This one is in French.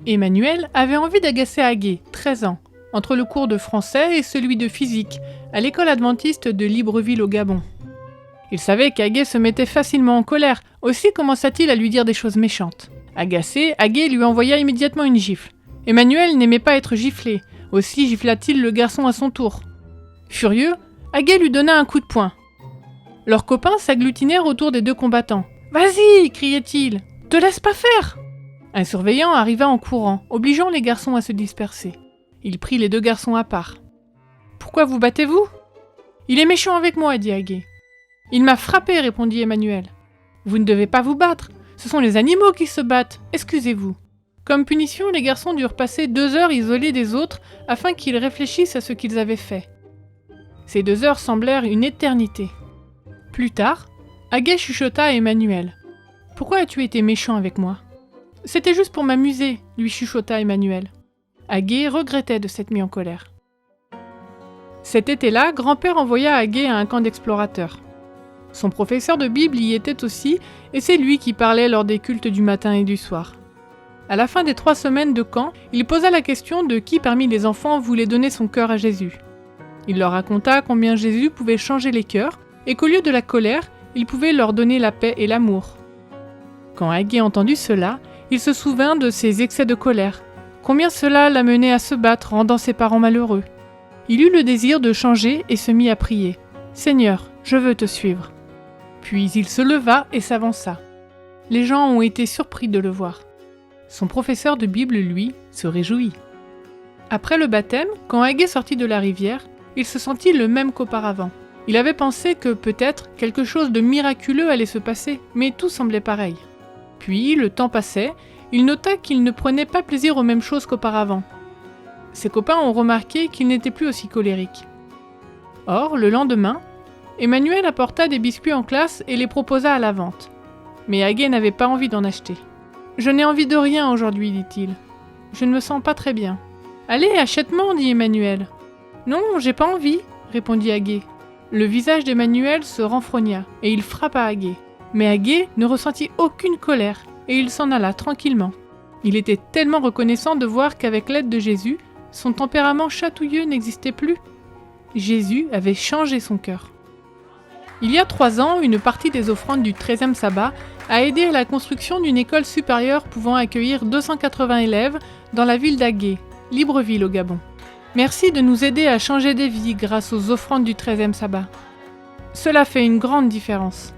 Emmanuel avait envie d'agacer Agé, 13 ans, entre le cours de français et celui de physique, à l'école adventiste de Libreville au Gabon. Il savait qu'Agé se mettait facilement en colère, aussi commença-t-il à lui dire des choses méchantes. Agacé, Agé lui envoya immédiatement une gifle. Emmanuel n'aimait pas être giflé, aussi gifla-t-il le garçon à son tour. Furieux, Agé lui donna un coup de poing. Leurs copains s'agglutinèrent autour des deux combattants. « Vas-y !» criait-il. « Te laisse pas faire !» Un surveillant arriva en courant, obligeant les garçons à se disperser. Il prit les deux garçons à part. « Pourquoi vous battez-vous ?»« Il est méchant avec moi, dit Agé. »« Il m'a frappé, répondit Emmanuel. »« Vous ne devez pas vous battre, ce sont les animaux qui se battent, excusez-vous. » Comme punition, les garçons durent passer 2 heures isolés des autres afin qu'ils réfléchissent à ce qu'ils avaient fait. Ces 2 heures semblèrent une éternité. Plus tard, Agé chuchota à Emmanuel. « Pourquoi as-tu été méchant avec moi ?»« C'était juste pour m'amuser, lui chuchota Emmanuel. Agé regrettait de s'être mis en colère. Cet été-là, grand-père envoya Agé à un camp d'explorateurs. Son professeur de Bible y était aussi, et c'est lui qui parlait lors des cultes du matin et du soir. À la fin des 3 semaines de camp, il posa la question de qui parmi les enfants voulait donner son cœur à Jésus. Il leur raconta combien Jésus pouvait changer les cœurs, et qu'au lieu de la colère, il pouvait leur donner la paix et l'amour. Quand Agé entendit cela, il se souvint de ses excès de colère, combien cela l'amenait à se battre, rendant ses parents malheureux. Il eut le désir de changer et se mit à prier. « Seigneur, je veux te suivre. » Puis il se leva et s'avança. Les gens ont été surpris de le voir. Son professeur de Bible, lui, se réjouit. Après le baptême, quand Agé sortit de la rivière, il se sentit le même qu'auparavant. Il avait pensé que peut-être quelque chose de miraculeux allait se passer, mais tout semblait pareil. Puis, le temps passait, il nota qu'il ne prenait pas plaisir aux mêmes choses qu'auparavant. Ses copains ont remarqué qu'il n'était plus aussi colérique. Or, le lendemain, Emmanuel apporta des biscuits en classe et les proposa à la vente. Mais Agé n'avait pas envie d'en acheter. « Je n'ai envie de rien aujourd'hui, dit-il. Je ne me sens pas très bien. »« Allez, achète-moi, dit Emmanuel. »« Non, j'ai pas envie, répondit Agé. Le visage d'Emmanuel se renfrogna et il frappa Agé. Mais Agé ne ressentit aucune colère et il s'en alla tranquillement. Il était tellement reconnaissant de voir qu'avec l'aide de Jésus, son tempérament chatouilleux n'existait plus. Jésus avait changé son cœur. Il y a 3 ans, une partie des offrandes du 13e sabbat a aidé à la construction d'une école supérieure pouvant accueillir 280 élèves dans la ville d'Agé, Libreville au Gabon. Merci de nous aider à changer des vies grâce aux offrandes du 13e sabbat. Cela fait une grande différence.